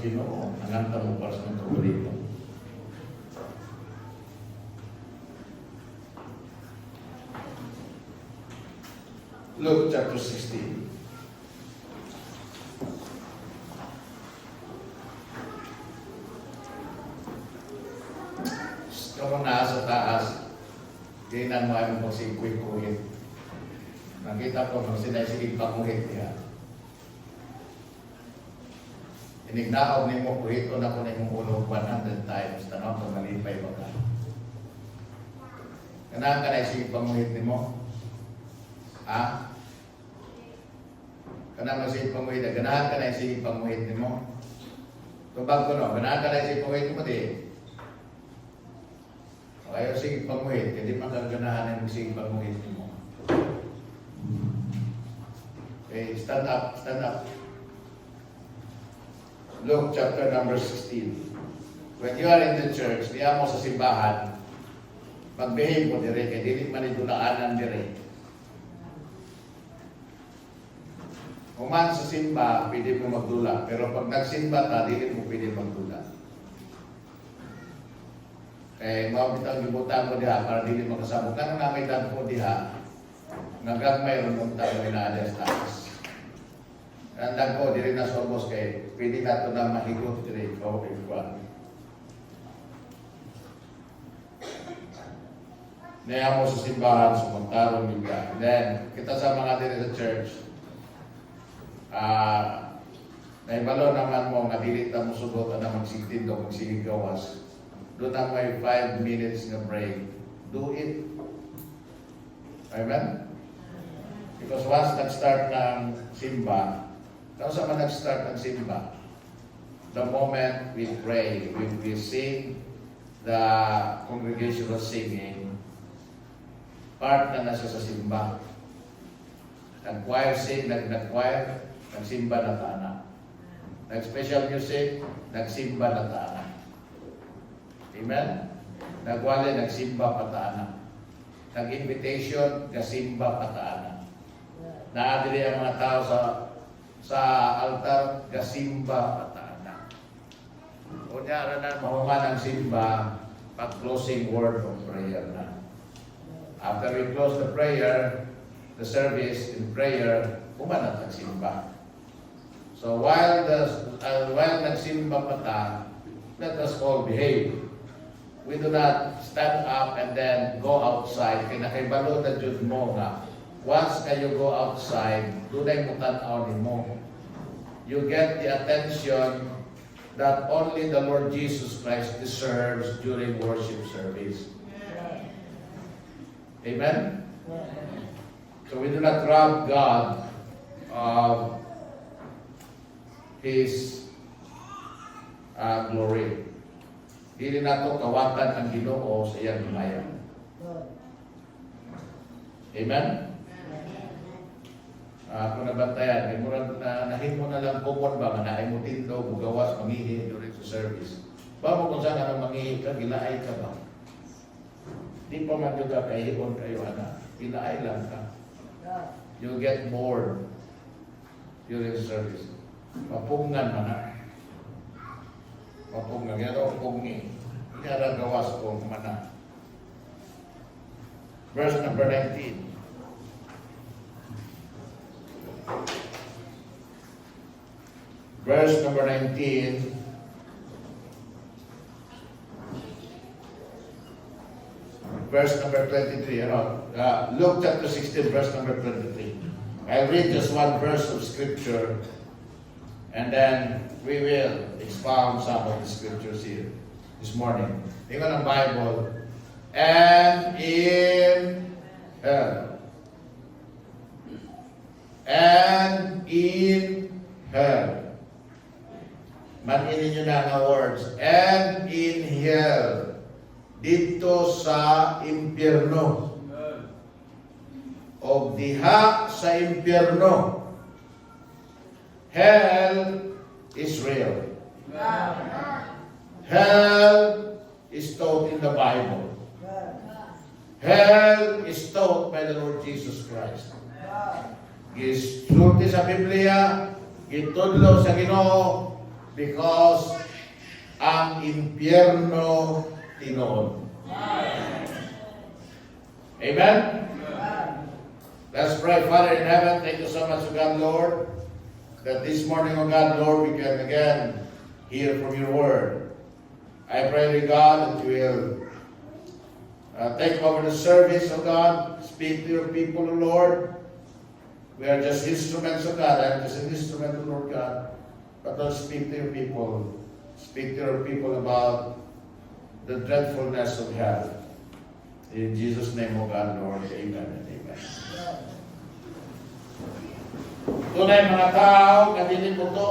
Ginoo, ananta mo para sa mga paborito. Luke chapter 16. Kung nasa taas, tingnan mo ang pagsikuit-kuit. Nakita ko kung sinaisigig pakuhit niya. Inignaog ni mo, kuhito na ko na yung ulo 100 times. Tanong kung malipay ba ka. Ganahan ka na isigig pakuhit ni mo? Ha? Ganahan ka isigig pakuhit? Ganahan ka na isigig pakuhit ni mo? Tubag ko no, ganahan ka na isigig pakuhit ni mo di? Ayaw sige pamuhit, hindi makaganahan ang sige pamuhit mo. Okay, stand up, stand up. Luke chapter number 16. When you are in the church, diya mo sa simbahan, magbehave mo dire, kaya dili man idulaanan dire. Kuman sa simba, pwede mo magdula, pero pag nagsimba ta, dili mo pwede magdula. Eh, mabitang gibutan mo diha para dili makasabot. Nang namay po diha, nagagmay ron mong tayo na alas taas. Nandag ko, dili na sobos kay pwede ka ito na mahigot dili. Okay, kuwan. Naya mo sa simbahan, sumuntaron din ka. Then, kita sa mga dili sa church, naibalo naman mo, nga dili ta mo sugot na magsigtindo, magsigawas. Doon na may 5 minutes na break. Do it. Amen? Because once nag-start ng simba, saan man nag-start ng simba? The moment we pray, we sing, the congregational singing, part na nasa sa simba. Nag-choir sing, nag-choir, nag-simba na taana. Nag-special music, nag-simba na taana. Amen? Nagwali, nagsimba pataana. Nag-invitation, nagsimba pataana. Naadili ang mga tao sa altar, gasimba pataana. Kunyara na, mahuman ang simba, pag-closing word of prayer na. After we close the prayer, the service in prayer, human ang simba. So while nagsimba pata, let us all behave. We do not stand up and then go outside. Kaya nakaibalo na Diyos mo nga. Once kayo go outside, dunay mo tanaw ni mo. You get the attention that only the Lord Jesus Christ deserves during worship service. Amen? So we do not rob God of His glory. Dili na ito kawatan ang Ginoo sa iyang himayan. Amen? Kung nabantayan, may murag na nahimo na lang kumon ba, manaay mo tindo, bugawas, mangihi during the service. Ba mo kung saan anong mangihi ka, gilaay ka ba? Di pa man yung kakahihon kayo, anak. Gilaay lang ka. You'll get bored during the service. Mapungan man na. Mapungan. Yan o, pungi. Kaya gawas ko mana. Verse number 19. Verse number 19. Verse number 23. Luke chapter 16, verse number 23. I'll read just one verse of scripture and then we will expound some of the scriptures here this morning. Tingnan ang Bible. And in hell. And in hell. Maninin nyo na ang words. And in hell. Dito sa impyerno. O diha sa impyerno. Hell is real. Hell is taught in the Bible. Hell is taught by the Lord Jesus Christ. Gisulti sa Biblia, gitudlo sa Ginoo, Because ang impyerno tinuod. Amen? Let's pray. Father in heaven, thank you so much, O God, Lord, that this morning, O God, Lord, we can again hear from your word. I pray to God that you will take over the service, O God. Speak to your people, O Lord. We are just instruments, O God. I am just an instrument, O Lord God. But Lord, speak to your people. Speak to your people about the dreadfulness of hell. In Jesus' name, O God, Lord. Amen and amen. Tunay mga tao, kadili mo to,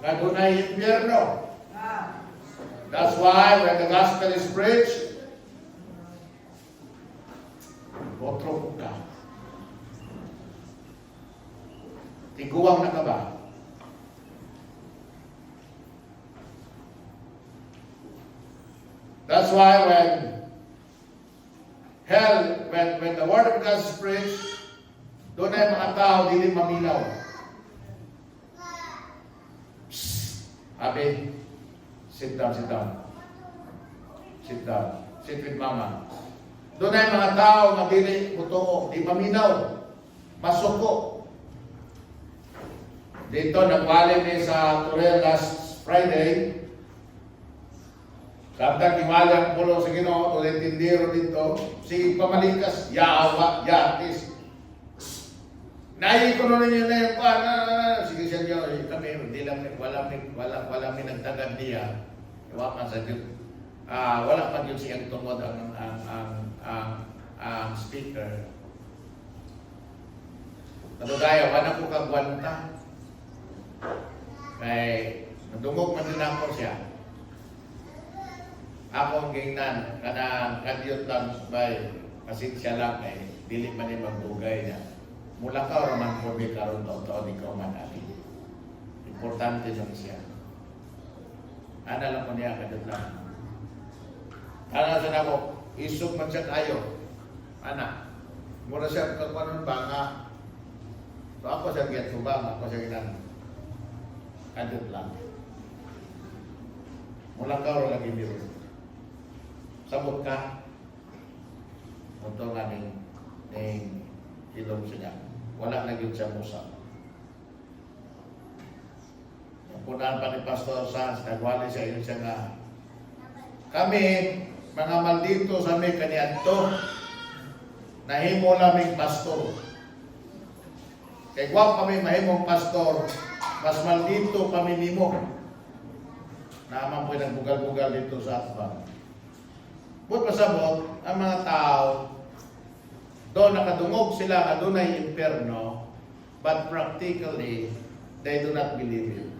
kadunay impyerno. That's why when the gospel is preached, otro ka. Tiguang na ka ba? That's why when the word of God is preached, doon ay mga tao dili maminaw. Abi, sit down. Sit down. Sit with mama. Doon ay mga tao na dili mutuo, di maminaw, masuko. Dito, nagwali ni sa Torel last Friday. Samtang timali ang pulo sa Ginoo, tuloy tindero dito, sige pamalikas, yawa, yatis. Nai ko na ninyo na yung sige siya niyo, kami, hindi lang, wala may nagtagad niya. Iwa man sa Diyos. Wala pa yun siyang tungod ang speaker. Nadugaya, wala ko kagwanta. Kaya, nadungog man din ako siya. Ako ang gingnan, kanang kadyot lang bay, kasi siya lang dili man niya magbugay niya. Mula ka o man po may karoon taon, ikaw man ali. Importante lang siya. Ana lang ko niya, kadyot lang. Ana sa nako, isog man siya kayo. Ana, mura siya kagwanon ba nga. So ako siya giyat subang, ako siya ginan. Kadyot lang. Mula ka o lagi biro. Sabot ka. Unto nga ning ilong siya. Wala na yun siya musa. Yung punaan pa ni Pastor Sanz, nagwali siya yun siya nga. Kami, mga maldito sa may kaniadto, nahimo naming pastor. Kaya guwap kami mahimong pastor, mas maldito kami nimo. Naman po nagbugal-bugal dito sa atbang. Buot pasabot, ang mga tao, doon nakadungog sila na doon ay impyerno, but practically, they do not believe it.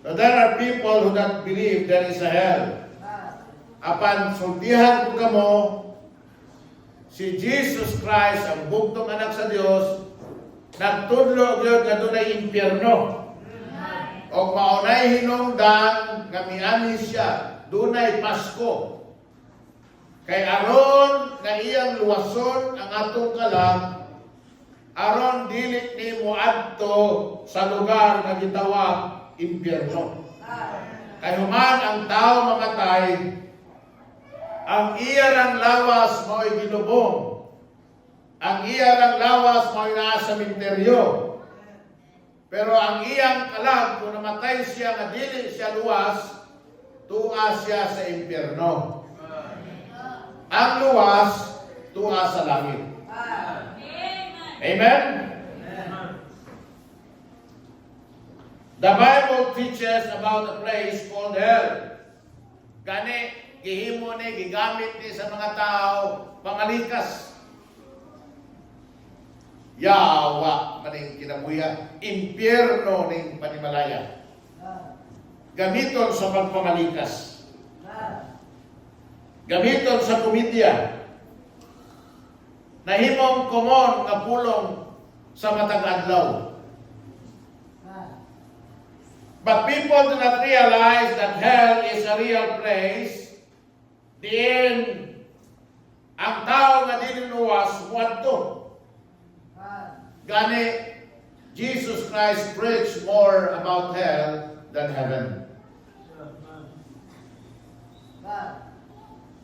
So there are people who don't believe there is a hell. Apan sultihan ko kamo, si Jesus Christ, ang bugtong anak sa Diyos, nagtudlo yun na doon ay impyerno. O maunay hinungdan, gamiani siya, dunay Pasko. Kay aron na iyang luwason ang atong kalam, aron dili ni moadto sa lugar nga gitawag impyerno. Kay human ang tao mamatay, ang iyang lawas mo'y ginubong. Ang iyang lawas mo'y nasa sementeryo. Pero ang iyang kalam, kung namatay siya nga dili siya luwas, tuwa siya sa impyerno. Ang luwas, tuwa sa langit. Amen? The Bible teaches about a place called hell. Gani, gihimo ni, gigamit ni sa mga tao, pangalikas. Yawa, maning kinabuya, impyerno ning panimalaya. Gamiton sa pagpamalikas. Gamiton sa komedya. Nahimong komon nga pulong sa matag adlaw. But people do not realize that hell is a real place. Diin ang tao nga dinuwas muadto. Gani Jesus Christ preached more about hell than heaven.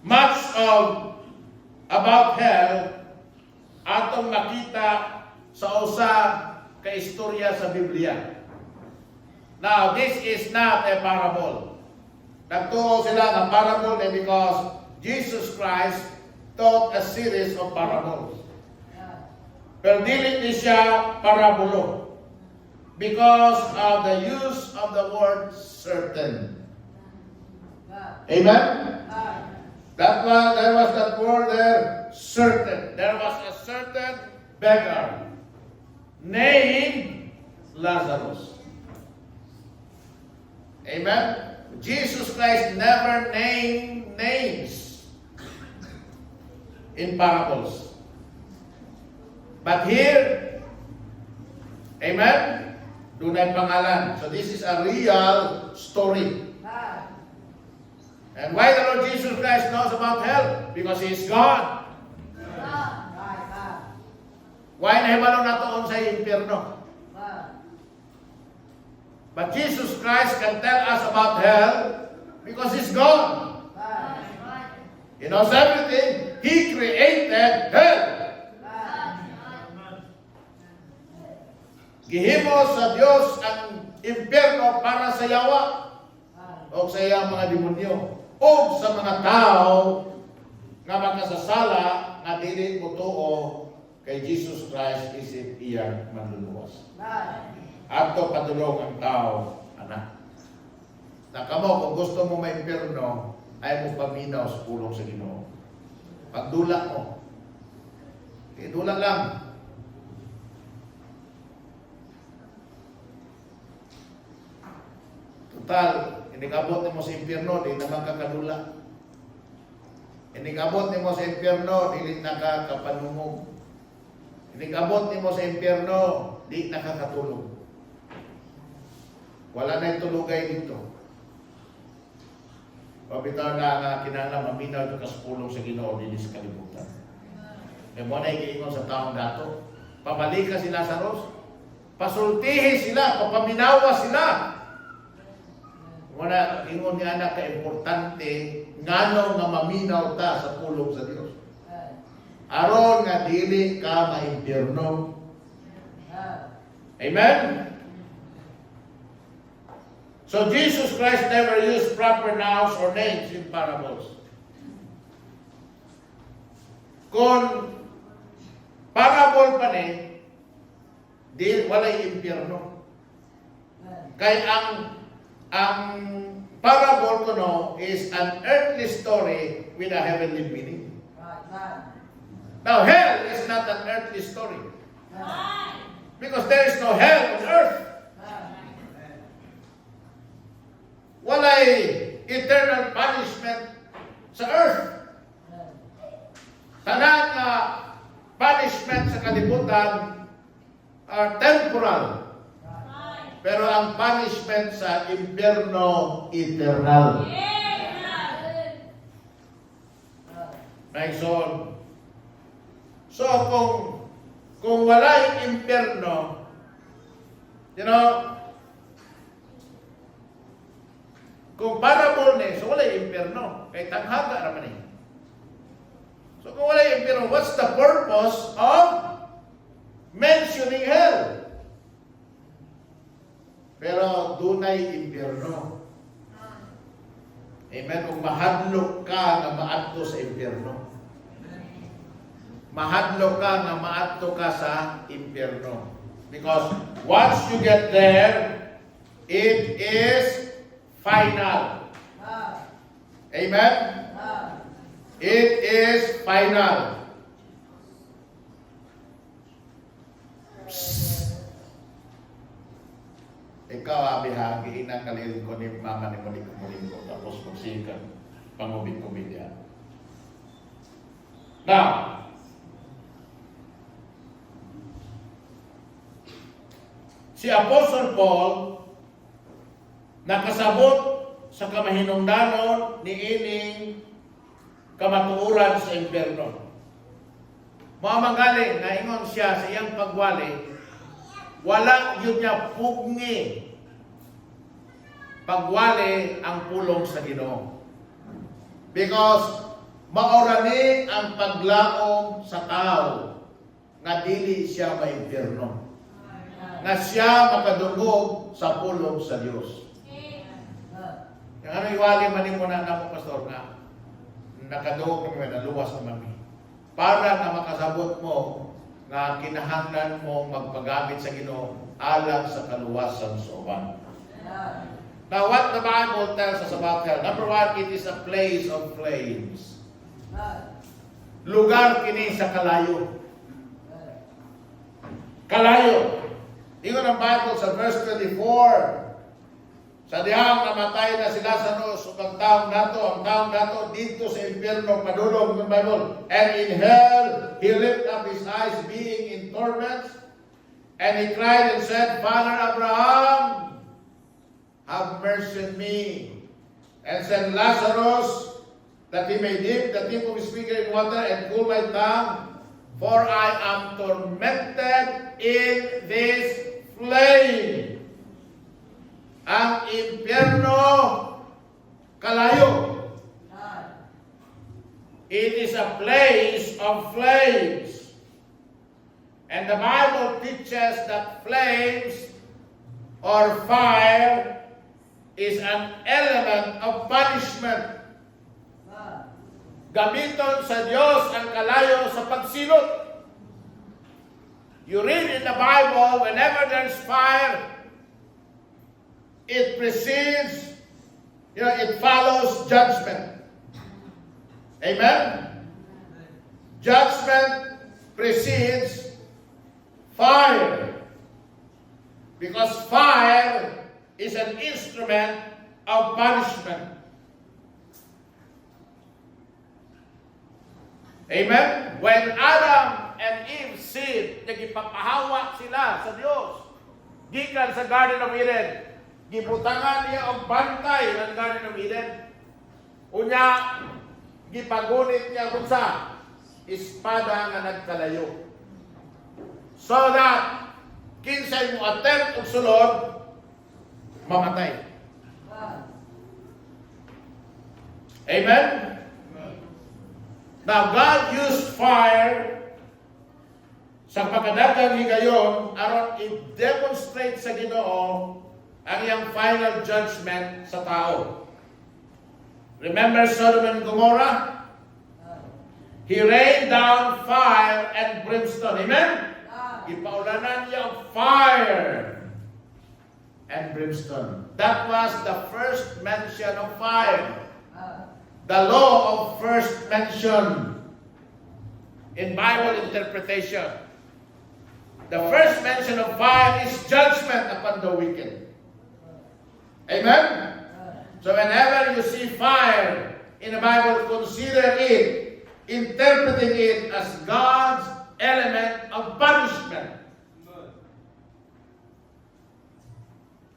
Much of about hell atong makita sa usa ka istorya sa Biblia. Now, this is not a parable. Nagtuo sila ng parable because Jesus Christ taught a series of parables. Pero dili ni siya parabulo because of the use of the word certain. Amen? There was that word there, certain. There was a certain beggar named Lazarus. Amen? Jesus Christ never named names in parables. But here, amen, dunay pangalan. So this is a real story. And why the Lord Jesus Christ knows about hell? Because He is God. Why nahibalo nato sa impyerno? But Jesus Christ can tell us about hell because He's God. He knows everything. He created hell. Gihimo sa Dios ang impyerno para sa yawa o sa iyang mga demonyo o sa mga tao nga makasasala nga dili motuo kay Jesus Christ isip iyang manluluwas. Ato padulong ang tao, anak. Nakamo kung gusto mo maimpyerno, ay mo paminaw sa pulong sa Ginoo. Pagdula mo. Dula lang. Total, inigabot mo sa impyerno, di naman kakadula. Inigabot mo sa impyerno, di nakakapanumog. Inigabot mo sa impyerno, di nakakatulog. Wala na yung tulugay dito. Pabitaw na nga kinala, maminaw ito kaspulong sa Ginoo, di sa kalibutan. E mo na ikiingon sa taong dato. Pabalik ka si Lazarus. Pasultihi sila, papaminawa sila. Muna, ingon niya na ka-importante ngano nga maminaw ta sa pulong sa Dios. Aron nga dili ka maimpyerno. Amen? So Jesus Christ never used proper nouns or names in parables. Kung parable pa ni, di walay impyerno. Kay ang parable ko no is an earthly story with a heavenly meaning. Now, hell is not an earthly story. Because there is no hell on earth. Walay eternal punishment sa earth. Tanan nga punishment sa kalibutan are temporal. Pero ang punishment sa impyerno, eternal. Next on. So, kung wala yung impyerno, you know, kung parable ni, so wala yung impyerno. Kaya tanghaga naman eh. So, kung wala yung impyerno, what's the purpose of mentioning hell? Pero dunay impyerno. Amen. Kung mahadlok ka na maadto sa impyerno. Mahadlok ka na maadto ka sa impyerno. Because once you get there, it is final. Amen. It is final. Ikaw, abihagi, inang kalilin ko ni mama ni Muling ko, tapos magsikan, pangubig-kubig yan. Now, si Apostle Paul, nakasabot sa kamahinungdanon ni ining kamatuuran sa impyerno. Mga magaling na ingon siya sa iyang pagwali, wala yun niya pugni pagwali ang pulong sa Ginoo. Because maorani ang paglaom sa tao nga dili siya maimpyerno. Nga siya makadungog sa pulong sa Dios. Yung ano iwali man mo na namo pastor nga nakadungog kami na luwas naman kami. Para na makasabot mo nga kinahanglan mo magpagamit sa Ginoo alang sa kaluwasan sa uban. Now, what the Bible tells us about hell? Number one, it is a place of flames. Lugar kini sa kalayo. Kalayo. Ingon ang Bible sa verse 24. Sa dihang namatay na si Lazarus, ang taong nato dito sa impyerno padulong ng Bible. And in hell, he lifted up his eyes being in torments. And he cried and said, Father Abraham, have mercy on me, and send Lazarus, that he may dip the tip of his finger in water and cool my tongue, for I am tormented in this flame. Ang impyerno, kalayo. It is a place of flames. And the Bible teaches that flames or fire is an element of punishment. Gamiton sa Diyos ang kalayo sa pagsilot. You read in the Bible, whenever there's fire, it precedes, it follows judgment. Amen? Judgment precedes fire. Because fire is an instrument of punishment. Amen? When Adam and Eve sinned, nagipapahawa sila sa Diyos. Gikan sa Garden of Eden. Gibutangan niya ang bantay ng Garden of Eden. Unya, gipagunit niya kung sa espada nga nagkalayo. So that, kinsay mo attempt og sulod, mamatay. Amen? Now, God used fire sa pagkadagang higayon aron i-demonstrate sa Ginoo ang iyang final judgment sa tao. Remember Sodom and Gomorrah? He rained down fire and brimstone. Amen? Ipaulanan niya ang fire and brimstone. That was the first mention of fire. The law of first mention in Bible interpretation. The first mention of fire is judgment upon the wicked. Amen? So whenever you see fire in the Bible, consider it, interpreting it as God's element of punishment.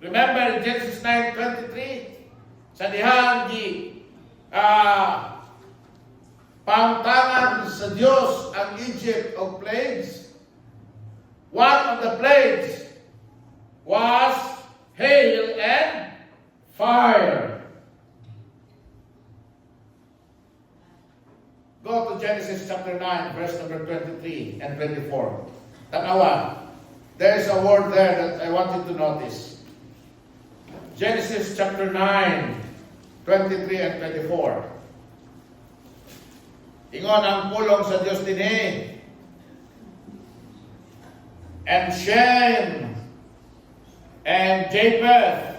Remember in Genesis 9:23, sa dihang pauntangan sa Diyos ang Egypt of plagues. One of the plagues was hail and fire. Go to Genesis chapter 9, verse number 23 and 24. Tanawa. There is a word there that I want you to notice. Genesis chapter 9, 23 and 24. Ingon ang pulong sa Diyos dinhi. And Shem and Japheth.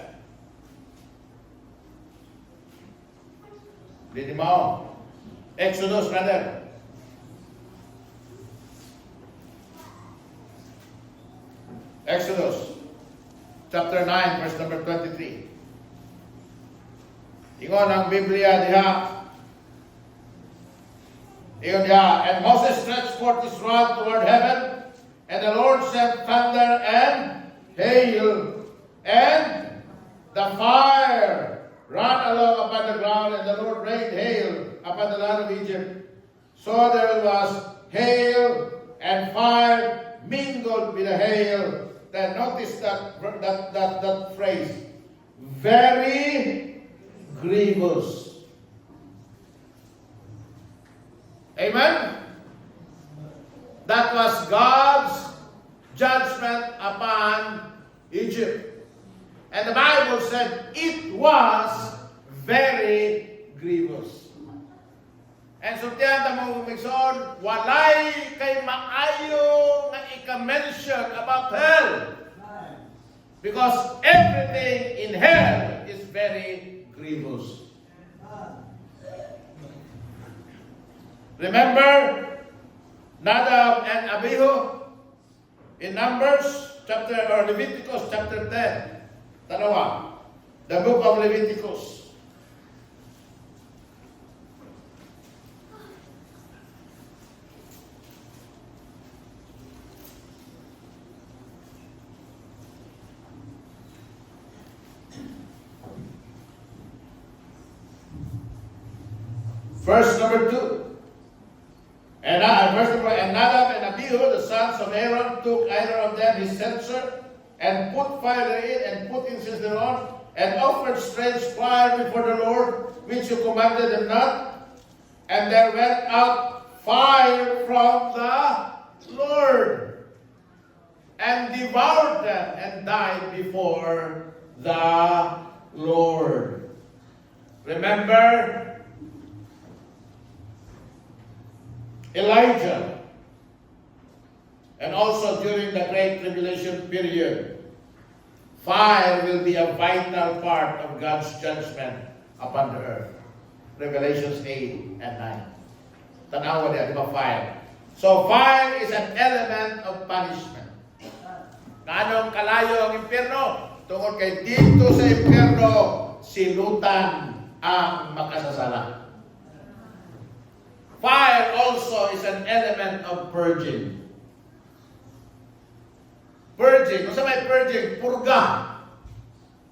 Dili mo. Exodus brother. Exodus chapter 9 verse number 23. Ingon ang Biblia diha. Ingon diha, and Moses stretched forth his rod toward heaven, and the Lord sent thunder and hail, and the fire ran along upon the ground, and the Lord rained hail upon the land of Egypt. So there was hail and fire mingled with the hail. Then notice that phrase. Very grievous. Amen? That was God's judgment upon Egypt. And the Bible said it was very grievous. And so tiyan mo umigsoon, walay kay maayo nga ika-mention about hell. Because everything in hell is very grievous. Remember Nadab and Abihu in Numbers chapter or Leviticus chapter 10. Tanawa, the book of Leviticus. Verse number 2. And Nadab and Abihu, the sons of Aaron, took either of them his censer, and put fire therein, and put incense thereon, and offered strange fire before the Lord, which you commanded them not. And there went out fire from the Lord, and devoured them, and died before the Lord. Remember Elijah, and also during the Great Tribulation period, fire will be a vital part of God's judgment upon the earth. Revelations 8 and 9. Tanawa niya, di ba, fire? So fire is an element of punishment. Anong kalayo ang impyerno? Tungkol kay dito sa impyerno, silutan ang makasasala. Fire also is an element of purging. Purging. Kung sa may purging, purga.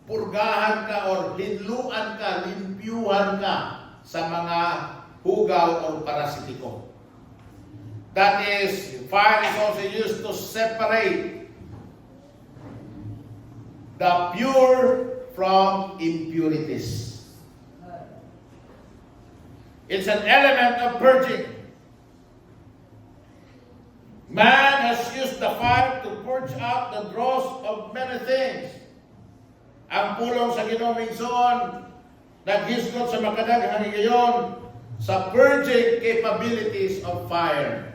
Purgahan ka or hinluan ka, limpyuhan ka sa mga hugaw o parasitiko. That is, fire is also used to separate the pure from impurities. It's an element of purging. Man has used the fire to purge out the dross of many things. Ang pulong sa Ginoong Migsoon, naghisgot sa makadaghang higayon sa purging capabilities of fire.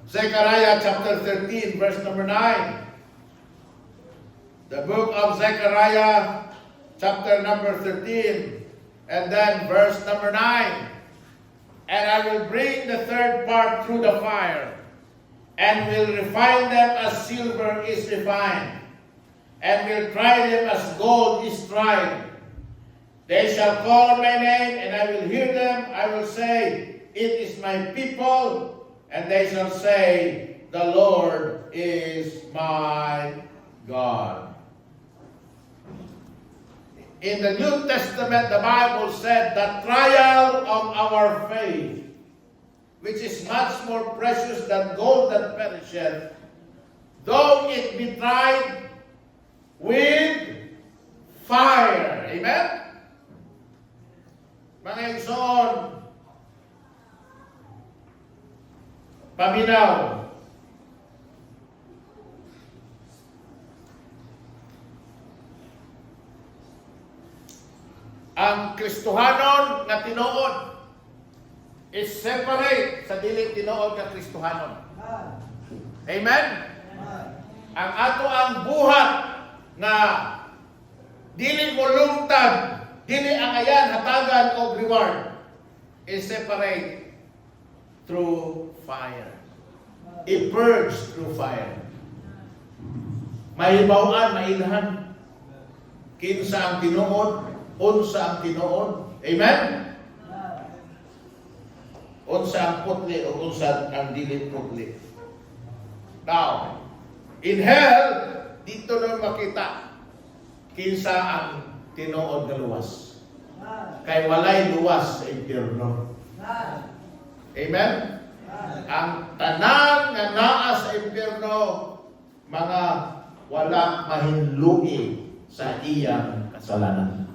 Zechariah chapter 13, verse number 9. The book of Zechariah chapter number 13. And then verse number 9, and I will bring the third part through the fire, and will refine them as silver is refined, and will try them as gold is tried. They shall call on my name, and I will hear them. I will say, it is my people, and they shall say, the Lord is my God. In the New Testament, the Bible said, the trial of our faith, which is much more precious than gold that perisheth, though it be tried with fire. Amen? Mga igsoon, paminaw. Ang Kristohanon nga tinuod is separate sa dili tinuod nga Kristohanon. Amen? Ang ato ang buhat nga dili mo lungtad, dili ang ayan hatagan o reward is separate through fire. I-purge through fire. Mahibawan, mailhan. Kinsa ang tinuod, unsa ang tinuod. Amen? Unsa ang putli o unsa ang dili putli. Now, in hell, dito na makita kinsa ang tinuod nga luwas. Kay walay luwas sa impyerno. Amen? Ang tanan nga naa sa impyerno, mga wala mahinluin sa iyang kasalanan.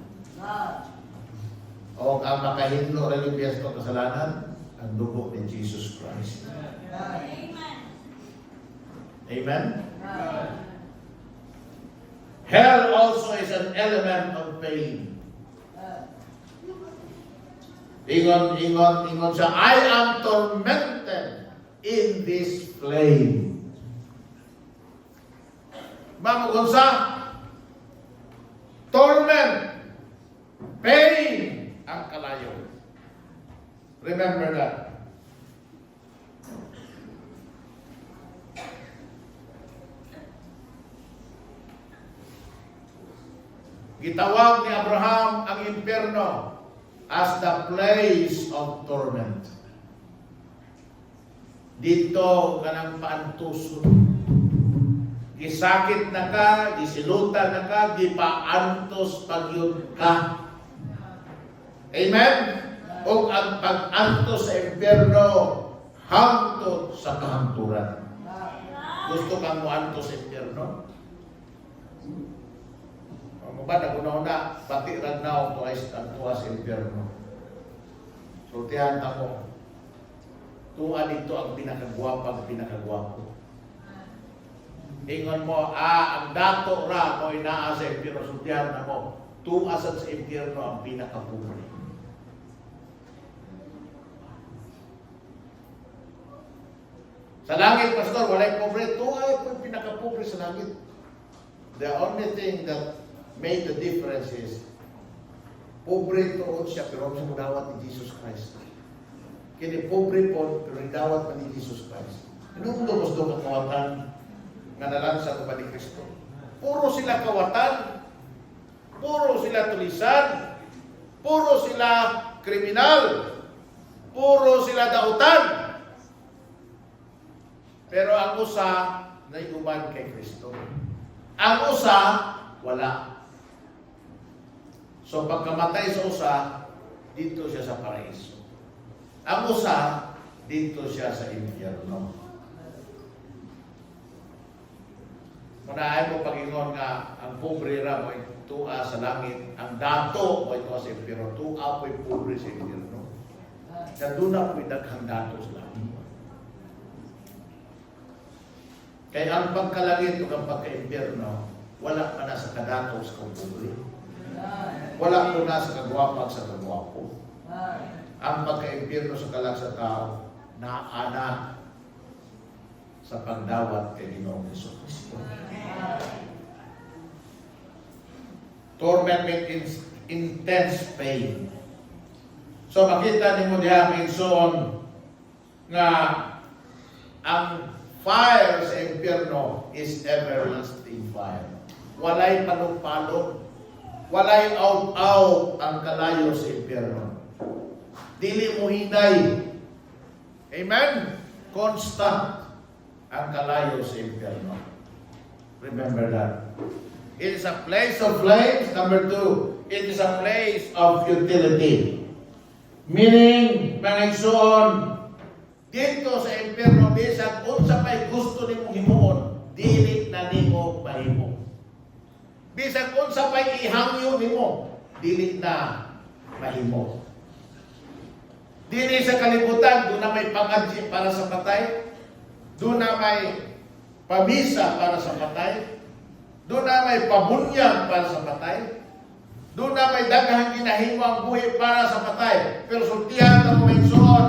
O ang makahinlo rin yung kasalanan, ang dugo ni Jesus Christ. Amen? Hell also is an element of pain. Ingon siya, I am tormented in this flame. Mamugon sa torment, pain, ang kalayo. Remember that. Gitawag ni Abraham ang impyerno as the place of torment. Dito kanang paantuson. Gisakit na ka, gisilutan na ka, gipaantos pagyud ka. Amen? O ang pag-antos sa impyerno, hangtod sa kahangturan. Gusto kang muantos sa impyerno? Ba naguna-una pati ragnaw twice ang tuwa sa impyerno. Sultihan ako. Tuwa dito ang pinakagwapang pinakagwapo. Ingon mo, ang dato ra mo inaa sa impyerno. Sultihan ako. Tuwa sa impyerno ang pinakapubre. Sa langit, pastor, walay pobre. Tuwa ay pinakapobre sa langit. The only thing that made the difference is pobre tuod siya pero siya mudawat ni Jesus Christ. Kini pobre po pero nidawat pa ni Jesus Christ. Inong gusto ka kawatan nga nalansa ko pa ni Kristo. Puro sila kawatan, puro sila tulisan, puro sila kriminal, puro sila dautan. Pero ang usa naiguban kay Kristo. Ang usa wala. So pagkamatay sa usa, dito siya sa paraiso. Ang usa, dito siya sa impyerno. Munahay mo pag-ingon nga, ang pobre ra mo tuwa sa langit, ang dato mo ito sa impyerno, tuwa mo pobre sa impyerno. Nanduna po daghang dato sa langit. Kaya ang pagkalangit o ang pagka-impyerno, wala pa na sa kadato sa pobre. Wala po na sa kagwapag sa kagwapo. Ang pagka-impyerno sa kalang sa tao, naana sa pagdawat kay Ginoong Jesucristo. Torment means intense pain. So makita ni mo diha minson nga ang fire sa impyerno is everlasting fire. Walay palong-palong. Walay out-out ang kalayo sa impyerno. Dili mo hinay. Amen? Constant ang kalayo sa impyerno. Remember that. It is a place of flames. Number 2, it is a place of futility. Meaning, pangigsoon, dito sa impyerno, bisag unsa may gusto nimong himuon, dili na nimo mahimo. Bisag unsa pay ihangyo nimo, dili na mahimo. Dili sa kalibutan, doon na may pangadji para sa patay, doon na may pamisa para sa patay, doon na may pabunyag para sa patay, doon na may daghang ginahimo ang buhi para sa patay. Pero sultihan na mo may suon,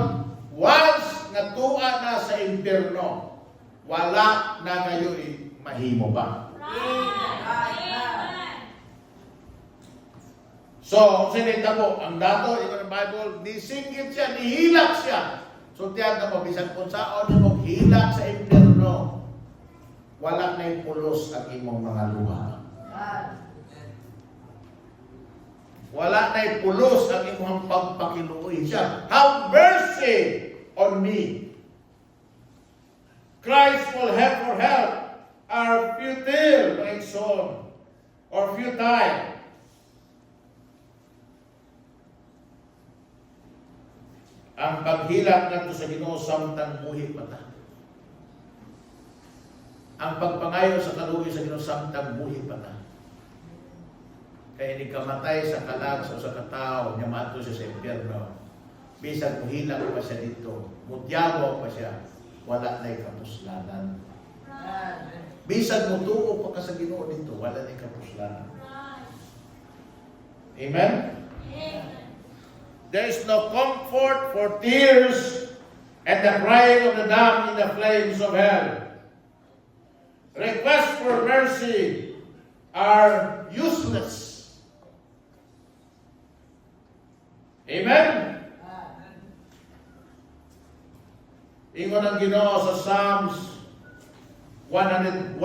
once natuwa na sa impyerno, wala na kayo mahimo ba? So, sinita mo, ang dato, ito ng Bible, nisingit siya, nihilak siya. So, tiyan na mo, bisan kung saan mo hilak sa impyerno, wala na yung pulos ang imong mga luha. Wala na yung pulos ang imong pagpakiluoy siya. Have mercy on me. Christ will help for help are futile, like son, or futile. Ang paghilak nato sa Ginoo samtang buhi pa ta. Ang pagpangayo sa kaluoy sa Ginoo samtang buhi pa ta. Kaya ni kamatay sa kalag sa katao, niya maato siya sa impyerno. Bisag muhilang pa siya dito, mutyago pa siya, wala na'y kapuslanan. Bisag mutuo pa ka sa Ginoo dito, wala na'y kapuslanan. Amen? There is no comfort for tears and the crying of the damned in the flames of hell. Requests for mercy are useless. Amen? Ingon ang Ginoo sa Psalms 101,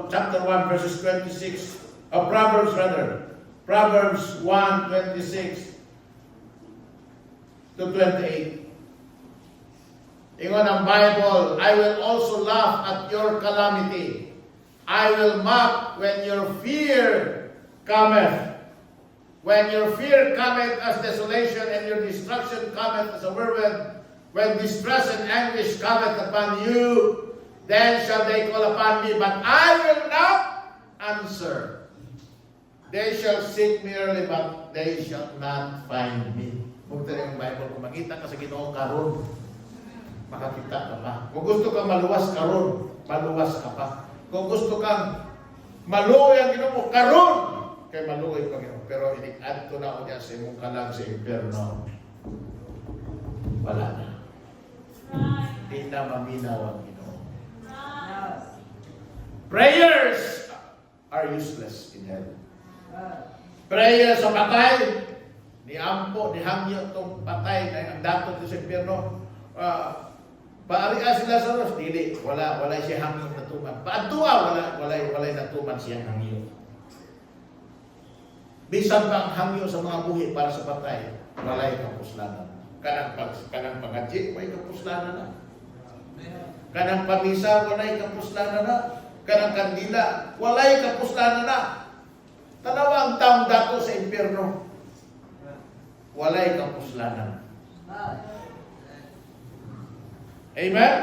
chapter 1, verses 26, Proverbs 1:26 to 28. Ingon ang Bible, I will also laugh at your calamity. I will mock when your fear cometh. When your fear cometh as desolation and your destruction cometh as a whirlwind, when distress and anguish cometh upon you, then shall they call upon me, but I will not answer. They shall seek me early, but they shall not find me. Punta rin ang Bible, kung makita ka sa Ginoo karon, makakita ka pa. Kung gusto kang maluwas karon, maluwas ka pa. Kung gusto kang maluoy ang Ginoo karon, kay maluoy pa Ginoo. Pero inik-add ko na ako niya sa imong kalag sa impyerno. Wala na. Hindi na maminaw ang Ginoo. Prayers are useless in hell. Prayer sa patay, ni ampo, ni hangyo itong patay na ang datot sa impyerno. Paariya si Lazarus, dili, wala siya hangyo natuman. Paadua, wala natuman siyang hangyo. Bisan pa ang hangyo sa mga buhi para sa patay, walay kapuslanan. Kanang pangadji, may kapuslanan na. Kanang pamisa, walay kapuslanan na. Kanang kandila, walay kapuslanan na. Tanawa ang taong dato sa impyerno, walay kapuslanan. Amen?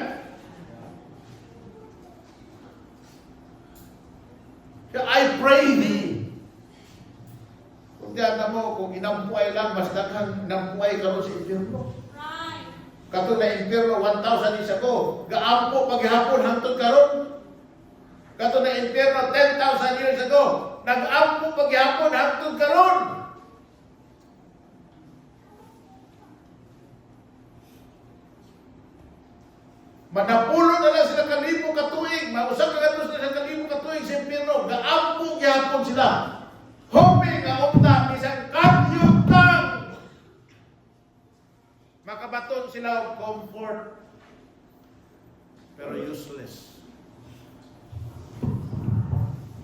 I pray thee. Kung diyan na mo, kung inampuay lang, mas daghang inampuay ka sa impyerno. Kato na impyerno, 1,000 isa ko. Gaampo paghihapon hangtod karon. Kato na impyerno, 10,000 years ago. Nag-ampo paghihapon hangtod karon. Manapulo na lang sila kalibo katuig. Mausap ka gatos na sa kalibo katuig sa impyerno. Gaampo gihapon sila. Hoping nga umta isang kadyutang. Makabaton sila of comfort. Pero useless.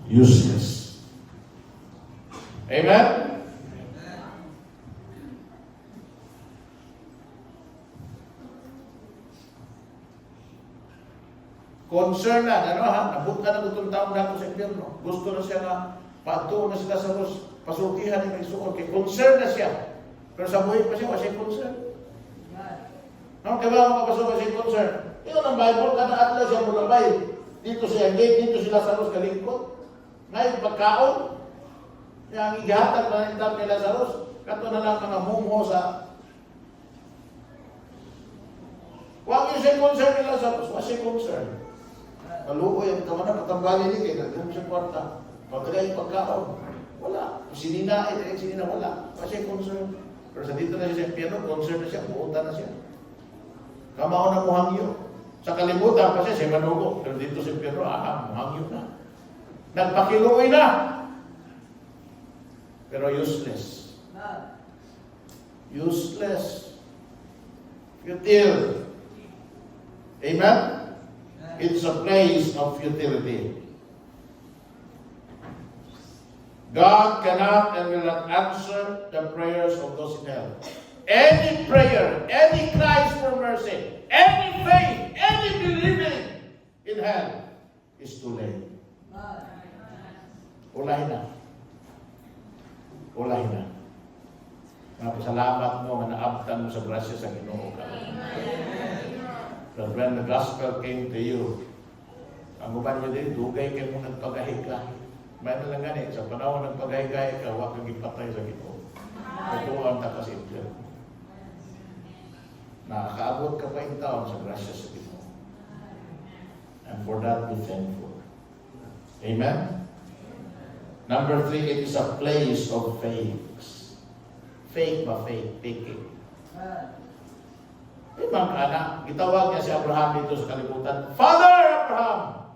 Useless. Amen? Concern na, nabuka na itong taong dato sa impyerno. Gusto na siya na patuon na sila sa Diyos, pasukihan ni Maysuon. Kaya concern na siya. Pero sa buhay pa siya, wala siya concern. Nang kaya mga kapasok, wala siya concern. Yun ang Bible, kada atla siya mulabay. Dito siya gate, dito sila sa Diyos kalingkot. Ngayon, pagkaon, yung igatag na nindam ni Lazarus, kato na lang mga mungho sa... Huwag yung siya concern ni Lazarus, wala siya concern. Maluoy ang kamana, katambalin ni kayo, nagdum siya kwarta. Pagkagay pagkaon, wala. Sinina, sinina, wala. Wala siya concern. Pero sa dito na siya sa piano, concern na siya, buutan na siya. Kamao na muhangyo. Sa kalimutan pa siya manugo. Pero dito sa piano, muhangyo na. Nagpakiluoy na. Pero useless. Useless. Futile. Amen? It's a place of futility. God cannot and will not answer the prayers of those in hell. Any prayer, any cries for mercy, any faith, any believing in hell is too late. Ulahin na. Ulahin na. Salamat mo na naabtan mo sa grasya sa Ginoo. That when the gospel came to you, Ang uban nyo din, dugay kayo mong nagpagahi-gahi. May na lang ganit, sa panahon nagpagahi-gahi ka, huwag kang ipatay sa Ginoo. Ito ang takasimple. Nakakaabot ka pa yung taon sa grasya sa Ginoo. And for that, be thankful. Amen? Number 3, it is a place of faith. Faith ba? Faith. Faking. May mga anak, gitawag niya si Abraham dito sa kalibutan, Father Abraham!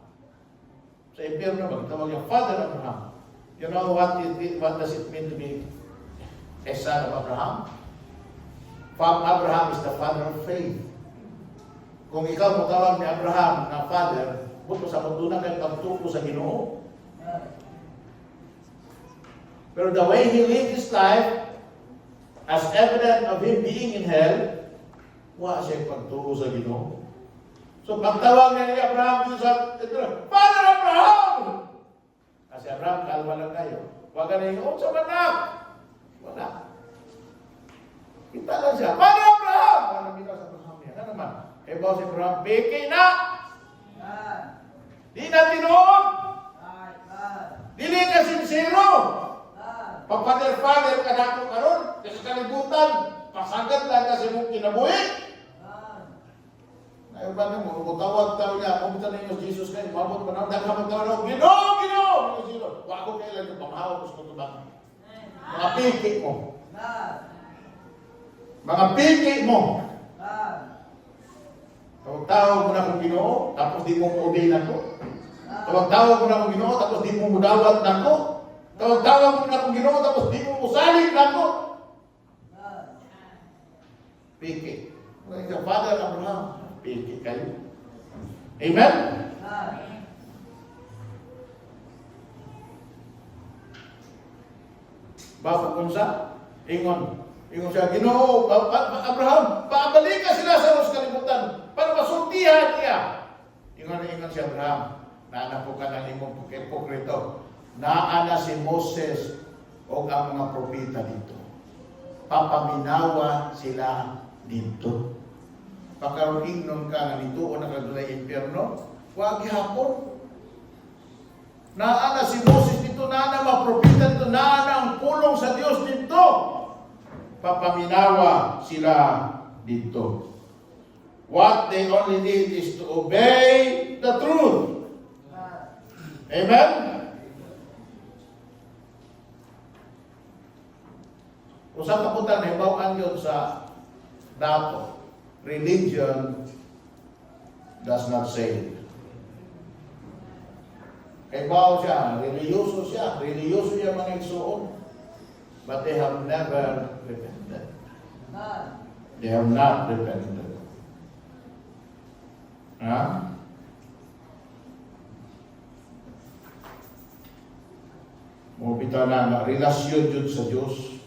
Sa impyerno ba, gitawag niya, Father Abraham. You know what does it mean to be a son of Abraham? Abraham is the father of faith. Kung ikaw mo tawag ni Abraham na father, buto sa mundo na kayo pagtuko sa Ginoo. Pero the way he lived his life, as evident of him being in hell, wala siya pagtuko sa Ginoo. So pagtawag niya ni Abraham dito sa Father Abraham! Kasi Abraham, kalma lang kayo. Huwag ka na yung, sa manak! Wala. Kita lang siya, Father Abraham! Parang kita sa Abraham niya. Ano naman? Kaya ba si Abraham, peke na! Di na tinuod! Dili ka sincero! Pag-father ka na ako karon, kasi kalibutan, pasagad lang kasi mong kinabuhi. Ngayon ba naman, umutawag tao niya, pumunta na yung Jesus kayo, mabot pa na, nagkamagtawag, Ginoo! Huwag ko kailan yung pamahawag ko sa tubang. Mga piki mo. Mga piki mo. Tawag mo na kung Ginoo, tapos di mo muudin ako. Tawag mo na kung Ginoo, tapos di mo mudawat na ako. Tawag mo na kung Ginoo, tapos di mo musalig na ako. Piki. Yung Father Abraham, piki kayo. Amen? Bakit kung sa? Ingon siya, Ginoo, Abraham, paabalik ka sila sa kalibutan para masultihan niya. Ingon si Abraham, naanak ko ka ng imong hipokrito. Naana si Moses o ang mga propeta dito. Papaminawa sila dito. Pagkaroon nun ka na dito o nakadulay impyerno, huwag hapon. Naana si Moses dito, naana mga propeta dito, naana ang pulong sa Diyos dito. Papaminawa sila dito. What they only need is to obey the truth. Amen? Kung saan kapunta na, ibawaan yun sa dato. Religion does not save. Kaya bawa siya, religyoso siya mga igsuon. But they have never repented. They have not repented. Ha? Mupita na, relasyon yun sa Diyos.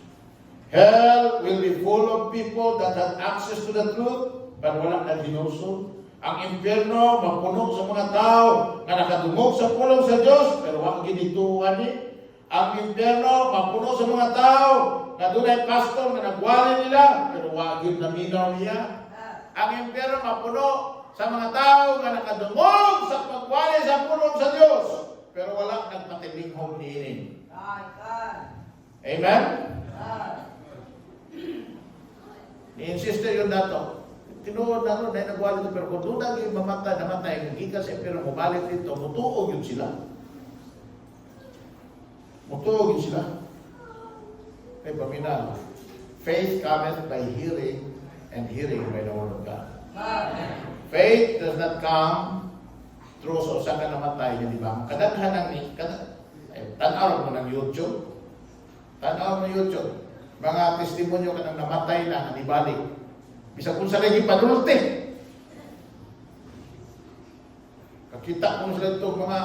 Hell will be full of people that have access to the truth, but wala na ginuso. Ang impyerno, mapuno sa mga tao na nakadungog sa pulong sa Diyos, pero wala ginituan ni. Ang impyerno, mapuno sa mga tao na doon ay pastor na nagwali nila, pero wala naminaw niya. Ang impyerno, mapuno sa mga tao na nakadungog sa pagwali sa pulong sa Diyos, pero wala nagpatilinghog niinin. Amen? Ni-insiste yun nato. Tinuod na nun, na nagwali ito, pero kung doon naging namatay, kung gikas pero mabalik dito, mutuog yun sila. Mutuog yun sila. Ay, paminaw. Faith cometh by hearing, and hearing by the word of God. Faith does not come through so saan ka namatay, di ba? Kadaghan ng tanaw mo ng YouTube. Tanaw mo ng YouTube. Mga testimonyo ka ng namatay na ibalik. Bisa kung sa lagi padulti. Kakita kung sila ito mga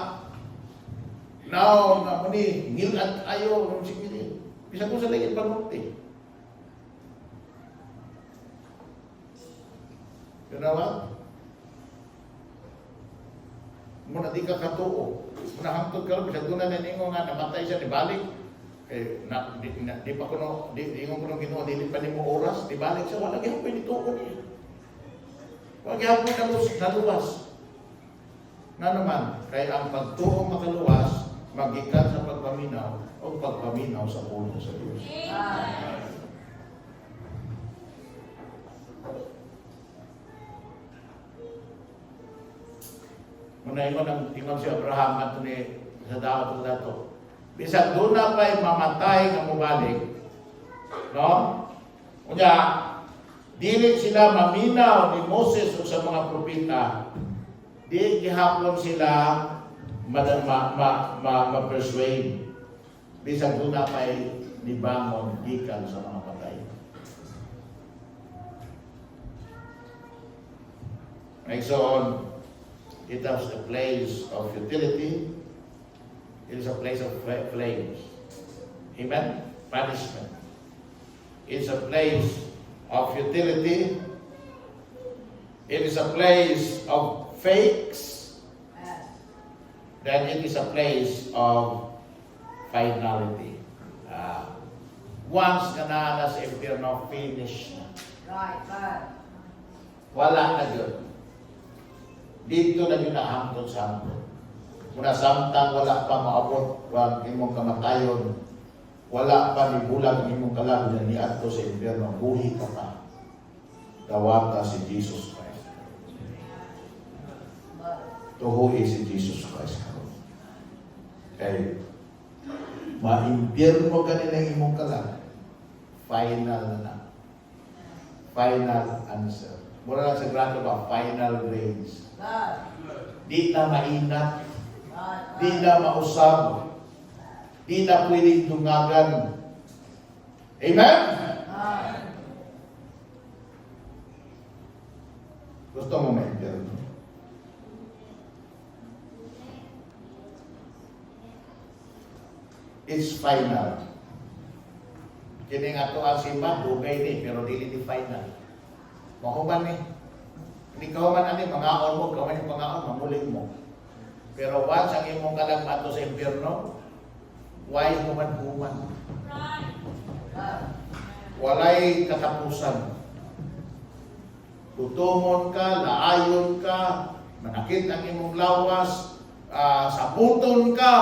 now na muni, ngil at ayo, nung sigili. Bisa kung sa lagi padulti. You know what? Muna di ka katuo. Muna hangtod ka, bisa doon na naningo nga namatay siya, ibalik. Di pa kuno, ingon ko nung Ginoo, dili pa nimo oras, di balik siya, wala gyapon dito ko niya. Wala gyapon na luwas. Nga naman, kay ang pagtuong makaluwas, magikan sa pagpaminaw, o pagpaminaw sa puno sa Diyos. Muna ko nang tingnan si Abraham at ni sa daot na ito. Bisag doon na pa'y mamatay nga mubalik, no? Kunya, dili sila maminaw ni Moses o sa mga propeta, di gihapon sila ma-persuade. Bisag doon na pa'y nibangon gikan sa mga patay. Next on, it has a place of utility. It is a place of flames. Amen? Punishment. It's a place of utility. It is a place of fakes. Then it is a place of finality. Once ka na sa impyerno, finish na. Right. Wala na yun. Dito na yun nahamton sa hamton. Muna samtang wala pa maabot wag imong kamatayon, wala pa ni bulag imong kalaban ni adto sa impyerno, buhi ka pa. Dawata si Jesus Christ. Tuhoy si Jesus Christ. Okay. Ma-impyerno ka nila imong kalaban. Final na. Final answer. Mura lang sa grado ba? Final grades. Di na mainat. Di na mausap. Di na pwedeng dungagan. Amen? Gusto mo ma-impyerno? It's final. Kini nga to ang simba, dugay ni, pero dili ni final. Mahuman ni. Hindi ka human ani, mangaon mo, kamay yung pangaon, mamuling mo. Pero once ang imong kalagman to sa impyerno, why human-human? Walay katapusan. Tutumon ka, laayon ka, manakit ang imong lawas, sabuton ka,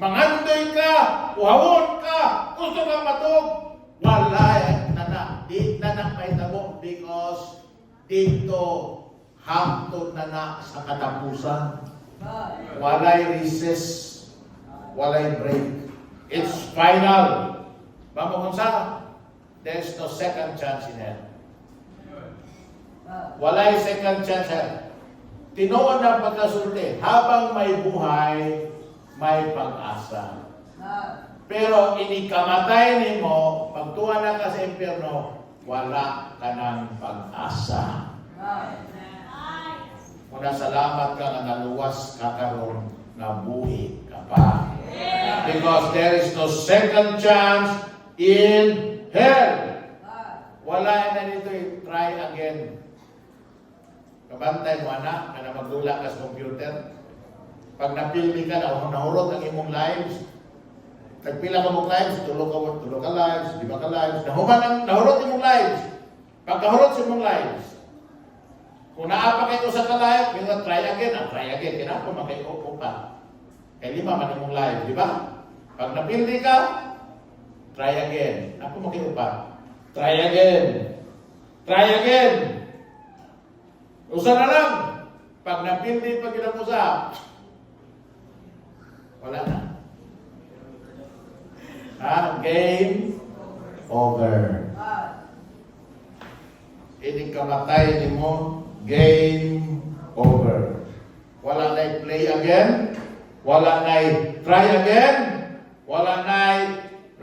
mangandoy ka, uhawon ka, gusto kang matug, walay na. Di na may tabo because dito hangtod na sa katapusan. Walay recess, walay break. It's final. Mamo kung sa, there's no second chance in hell. Walay second chance hell. Tinuod ng pagkasulti, habang may buhay, may pag-asa. Pero inikamatay nimo, pagtuwa na ka sa impyerno, wala ka ng pag-asa. Muna salamat ka na naluwas ka karon, nabuhi ka pa. Because there is no second chance in hell. Wala na dito, try again. Kabantay mo anak, na magdula ka sa computer. Pag napildi ka na, nahurot ang imong lives. Nagpila ka mong lives, tulo ka lives, 5 ka lives. Nahurot imong lives. Pag nahurot sa imong lives, kung naapa kayo sa ka-live, yung try again. Try again. Kinapo, makayo pa. Kaya 5 man imong live, di ba? Pag napildi ka, try again. Ako makayo pa. Try again. Try again. Usa na lang. Pag napildi, pag ginapusa, wala na. Game over. Ini kamatay ni mo, game over. Wala na play again, wala na try again, wala na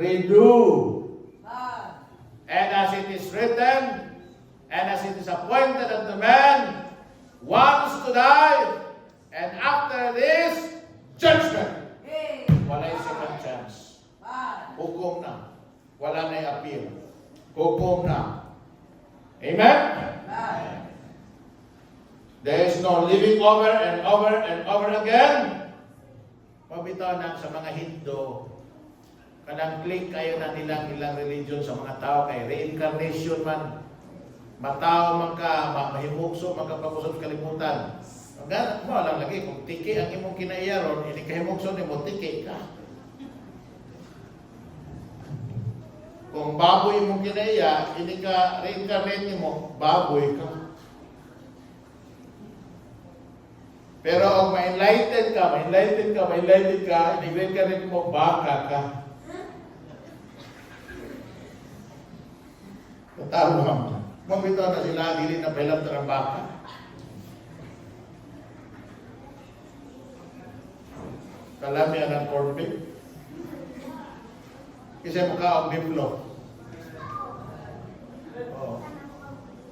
redo. And as it is written, and as it is appointed unto man once to die, and after this, judgment. Wala yung second chance. Hukom na. Wala na yung appeal. Hukom na. Amen? There is no living over and over and over again. Mabitaw na sa mga Hindu, kanang click kayo na ilang religion sa mga tao kay reincarnation man. Matao man ka, mahimukso, magkapapusok sa kalimutan. Hanggang mo lang lagi, kung tiki ang imong kinaiyaron, hindi kahimokson mo, tiki ka. Kung baboy mong kinaiya, hindi ka reincarnate mo, baboy ka. Pero kung ma-enlighten ka, i-reincarnate mo, baka ka. Tatawa. Mabito na sila, dili na pelam ng baka. Kalami ang corn beef. Kasi mukha ang biblo. Oh.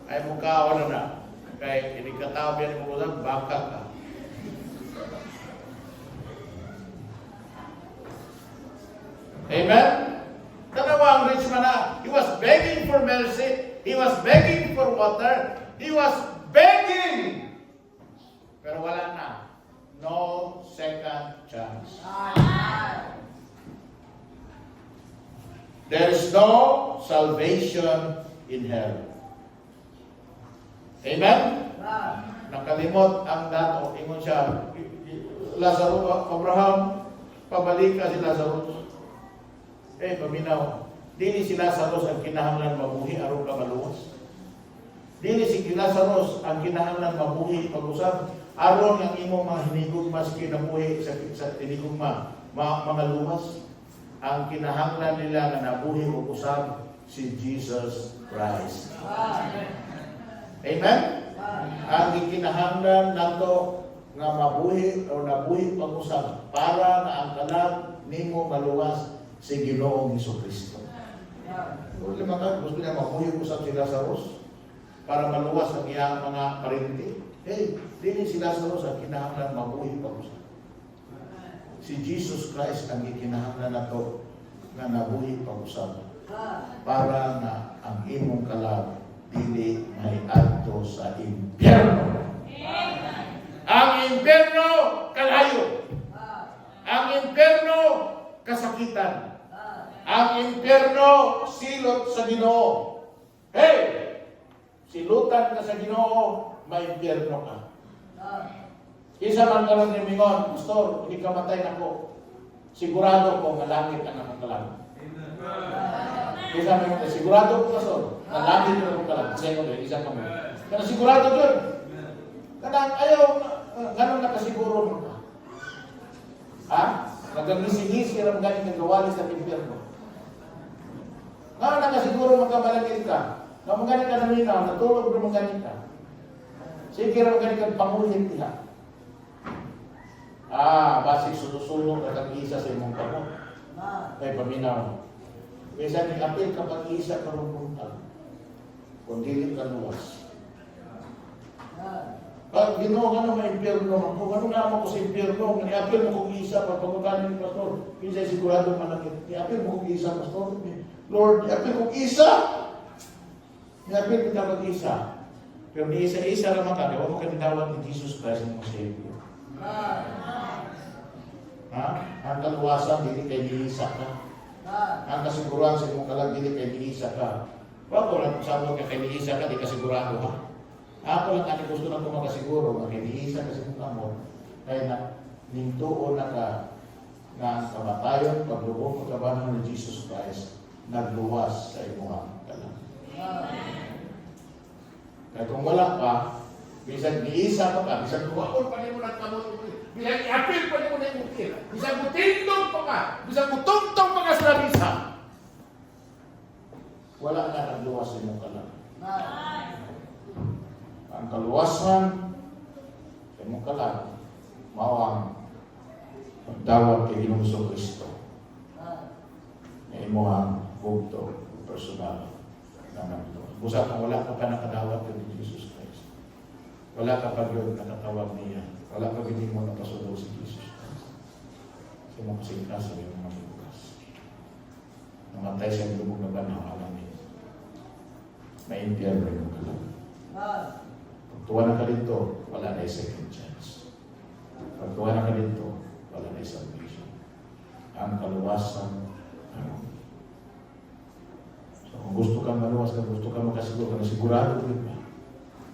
Ay mukha ako na. Kaya hindi ka tao biyan mo lang, baka ka. Amen? Tanawa ang rich man na, he was begging for mercy, he was begging for water, he was begging. Pero wala na. No second chance. There is no salvation in hell. Amen? Nakalimot ang dato. Ingon siya, Lazarus, Abraham, pabalik ka si Lazarus. Paminaw. Dili si Lazarus ang kinahanglan mabuhi aron ka maluwas. Dili si Lazarus ang kinahanglan mabuhi pag-usab aron ang imong mga hinigugma sa kinabuhi sa tinigugma mga luwas. Ang kinahanglan nila nga nabuhi o usab si Jesus Christ. Amen? Ang kinahanglan nato nga mabuhi o nabuhi pag-usab para na ang kalag nimo maluwas si Ginoong Jesucristo. Kung lima ka, gusto niya mabuhi usab si Lazarus para maluwas ang iyang mga parinti. Dili si Lazarus ang kinahanglan mabuhi pag-usab. Si Jesus Christ ang ikinahanglan nato nga nabuhi pag-usab para na ang imong kalag dili may adto sa impyerno. Ang impyerno kalayo. Ang impyerno kasakitan. Ang impyerno silot sa Ginoo. Silutan ka sa Ginoo, may impyerno ka. Isa man karon ni mingon, Pastor, hindi ka matay nako. Sigurado ko nga langit ang akong kalag. Isa man karon, sigurado ko Pastor, nga langit ang akong kalag. Sige ko isa ka mo. Kana sigurado jud. Kana ayaw ganun nakasiguro mo ka. Nagagisi-gisi ram ganing nagawali sa impyerno. Nga nakasiguro magkamalagin ka. Nga magaling ka na minaw, natulog na magaling ka. Sige ram ganing kang pangulit niya. Basig sulo-sulo ka kag-isa sa imong kamot. Kay paminaw. Minsan ni apil kapag isa ka rin punta. Kung dili ka luwas. Pag Ginoo ka na may impyerno ako, ano nga mo ko sa impyerno? Ni-apil mo kong isa, pag pagkakanin ni Pastor, minsan sigurado manakit. Ni-apil mo kong isa, Pastor. Lord, ni-apil kong isa! Ni-apil kita mag-isa. Pero ni isa-isa naman ka, kaya mo kanitawag ni Jesus Christ ng Savior. Ang kaluwasan, hindi kay niisa ka. Ang kasiguruhan sa imong kalag, hindi kay niisa ka. Wag ko lang sabot ka kay niisa ka, di ka sigurado ha. Ako lang gusto na ko makasiguro, makiniisa kasi mong amor, kaya na nintuon na ka na ang kamatayon, paglubong o kabanan ni Jesus Christ, nagluwas sa imong kalang. Kaya kung wala pa, bisan niisa pa ka, bisan luwaon pa rin mo nagkamot, bisan i-apil pa rin mo na yung kira, bisan mutintong pa ka, bisan mutungtong pa ka sa labisa, wala na nagluwas sa imong kalang. Ang kaluwasan sa imong kalag mao ang pagdawat kay Ginoong Kristo na imong bugto personal na nagto. Busa kung wala ka pa nakadawat kay Jesus Christ, wala ka pa yun nakatawag niya, wala ka hindi mo napasunod si Jesus Christ. Sa imong kasingkas sa imong mga bukas namatay sa ilubog na banang alamin may impyerno yung kalag. Pagtuwa na ka dito, wala na second chance. Pagtuwa na ka dito, wala na salvation. Ang kaluwasan, so kung gusto kang maluwas, kung gusto kang makasiguro, kung sigurado din ka,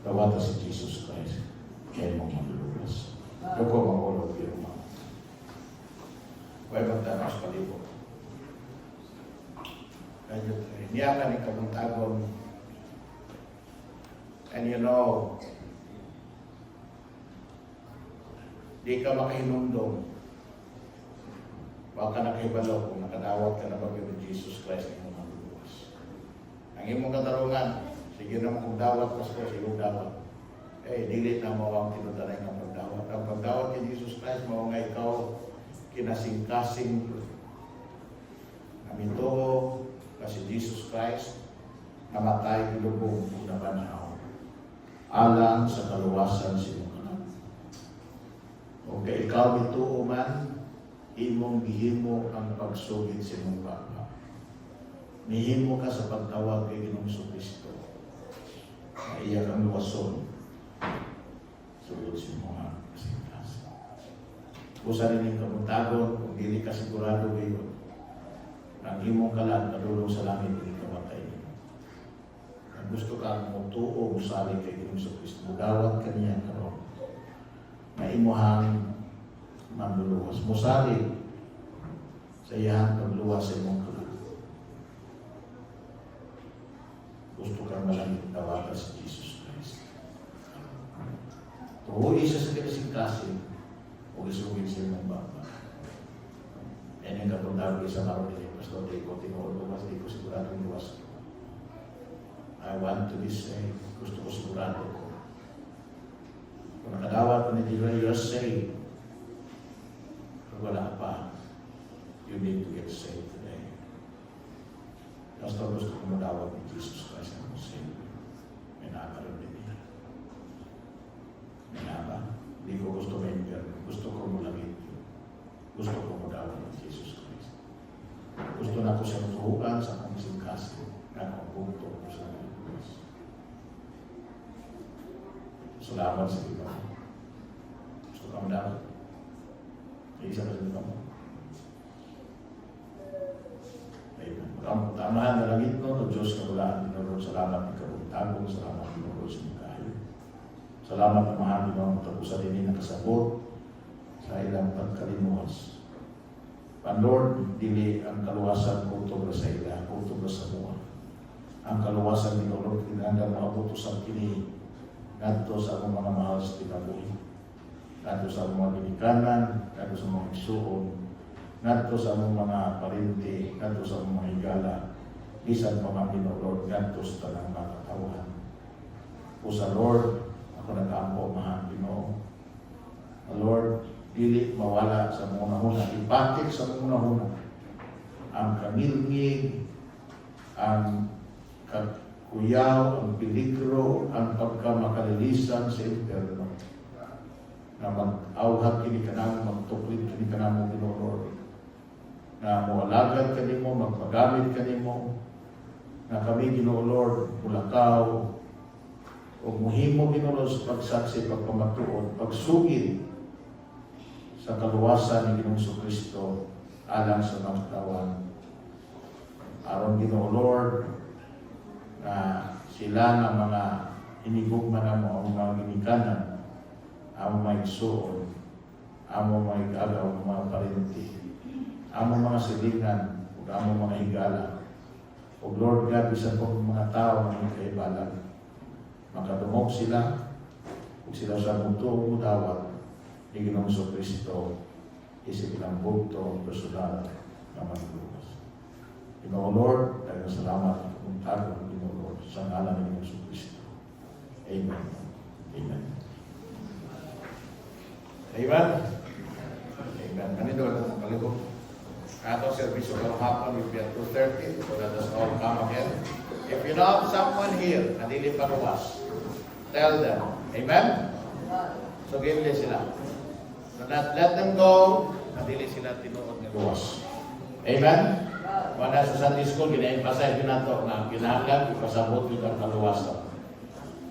tawata si Jesus Christ, kaya mong maluwas. Dugo mahulog yung mga. Huwag magtanas palibot. Niya ka ni kamuntagon. And you know, di ka makahinumdom. Baka nakahibalo kung nakadawat ka na ba ni Jesus Christ ng mga buwas. Ang imong katarungan, sige naman kung dawat ka sa sigong dawat. Dili na mo ang tinutanay ng pagdawat. Ang pagdawat kay Jesus Christ, mo nga ikaw kinasing-kasing namin to kasi Jesus Christ namatay ilubong na banaw alang sa kaluwasan sa imong anak. O kay ikaw ito man, imong gihimo ang pagsugid sa imong baba. Nihimo ka sa pagtawag kay Ginoong Kristo. Na iya kang luwason. Sugod sa imong anak kasing-kasing. Usa rin yung kamuntagon, kung dili ka sigurado ngayon, ang imong kalan kadulong sa langit hindi ka matay. Ang gusto kang mutuo, musali kay Ginoong Kristo, mudawat kaniya karon. Na imuhang manluluwas. Musali sa iyang pagluwas sa imong kalan. Gusto kang malangit tawata sa Jesus Christ. Tuhoy isa sa kinasing-kasing o isugin sa imong baba. Yan yung kapag sa karoon nila. Pastor, di ko tinuod ko, mas di ko sigurado luwas. I want to be saved. Gusto ko sigurado ko. Kung nakadawat ko ni Diva, you're saved. Kung wala pa, you need to get saved today. Pastor, gusto ko madawat ni Jesus Christ na saved. May nakaroon din niya. May naba. Hindi ko gusto ma-imper. Gusto ko mulangit. Gusto ko madawat ni Jesus Christ. Gusto na ko siyang tuhukan sa akong singkasi na akong punto ko sa Diyos. Salamat sa iba. Gusto ka madawat. Isa ka sa iba mo. Ang tamahan na langit mo, no Diyos na wala ang Lord. Salamat ng kabutagong, salamat ng Lord sa mga kayo. Salamat na mahal mo tapos sa rin nakasabot sa ilang pagkalimuas. Pan Lord, dili ang kaluwasan kutog sa ila, kutog sa mua. Ang kaluwasan ni Lord, kinahanglan maabot sa kini, ngadto sa akong mga mahal sa tinabuhi, ngadto sa akong mga ginikanan, ngadto sa mga igsuon, ngadto sa akong mga parinti, ngadto sa akong mga higala, bisan pa man din Lord, ngadto sa tanang mga katawan. O sa Lord, ako nag-aampo mahal Ginoo. Lord, dili mawala sa mga huna, ipatik sa mga huna ang kamilngig, ang kuyaw, ang peligro, ang pagkamakalilisan sa interno na mag-awhat kini ka namo, magtuklit kini ka namo Ginoo Lord, na mualagad kanimo, magpagamit kanimo, na kami Ginoo Lord, mulakaw o muhimo Ginoo Lord sa pagsaksi, pagpamatuod, pagsugid sa kaluwasan ni Ginoong Kristo alang sa mga katawan. Aron Ginoo Lord, na sila ng mga inigugma na mo, ang mga ginikanan, ang mga igsuon, ang mga igagaw, ang mga parinti, ang mga silingan, o ang mga higala. O Lord God, bisan po mga tao na may kaibalan, makadumog sila, kung sila sa mundo o mudawat, ni Ginoong Kristo, isip ng bugto, personal na magluwas. Ginoo Lord, tayo salamat at kumtago ng Ginoo Lord sa ngalan ng Ginoong Kristo. Amen. Amen. Amen. Amen. Kanito ang kalibog. Ato service will happen will be at 2:30, so let us all come again. If you know someone here na dili paluwas, tell them. Amen? So give them sila. So let them go, nadili sila tinuod ng luwas. Amen? Wala sa Sunday School, gina-emphasize yun nato na kinahanglan, ipasabot yun ang kaluwasan.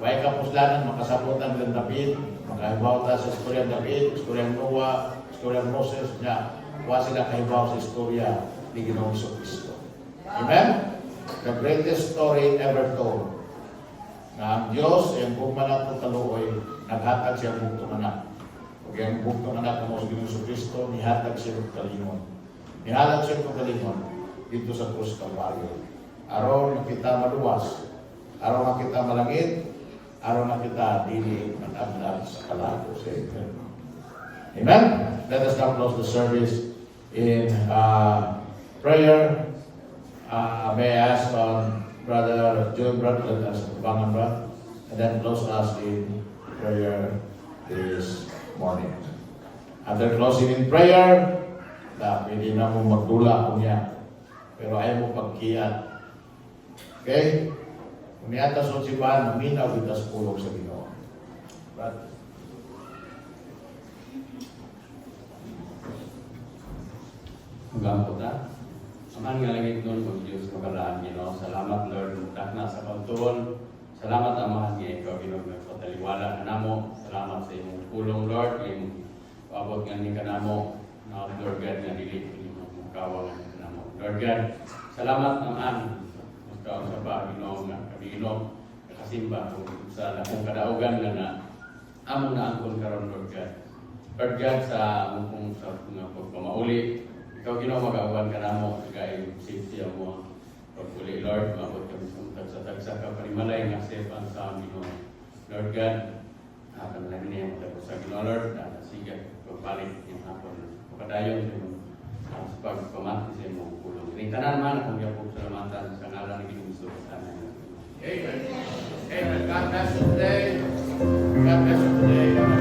Huwag kapuslanan, makasabutan ng David, makahibaw ta sa istorya ng David, istorya ng Noah, istorya ng Moses, niya. Huwag sila kahibaw sa istorya ni Ginoong Kristo. Amen? The greatest story ever told. Na ang Diyos, ang bugman at kaluoy, naghatag siya bugtong anak. Kaya ang bukto ng anak mo sa Ginoong Kristo, nihatag siya ng kalingon. Nihatag siya ng kalingon dito sa krus Kalbaryo. Araw na kita maluwas, araw na kita malangit, araw na kita dili matagdag sa kalago sa Amen. Amen? Let us now close the service in prayer. May I ask Brother Joe Bradley as Bangan Brad, and then close us in prayer this morning. After closing in prayer, pwede na mo magdula kung yan. Pero ayaw mo pagkiyat. Okay? Kung niyata sa sibahan, maminaw kita sa pulong sa Ginoo. Brad. Magampo ta. Aman nga langit nun, kung Diyos makaraan, Ginoo. Salamat, Lord. Takna sa pagtuon. Salamat, Amahan nga ikaw, Ginoo, nagpataliwala ka namo. Salamat sa imong pulong, Lord. Imong paabot nga ni ka namo. Na, Lord God, nga dili imong mukawa nga ni ka namo. Lord God, salamat, Amahan. Muskaw sa ba, Ginoo, nga Ginoo, nakasimba kung sa lakong kadaugan nga na among naangkon karon, Lord God. Lord God, sa among sa mga pagpamauli, ikaw Ginoo mag-awan ka namo, kaya safety mo pag-uli, Lord, mabot kami sa tagsa-tagsa ka panimalay nga safe ang sa Ginoo. Lord God, akan lang niya mo sa Ginoo, Lord, na sigat pagbalik yung hapon. Pagkadayon sa pagpamati sa imong pulong. Rintanan man akong yapog salamatan sa ngalan ng Ginoo sa Amen. Amen. God bless you today. God bless you today.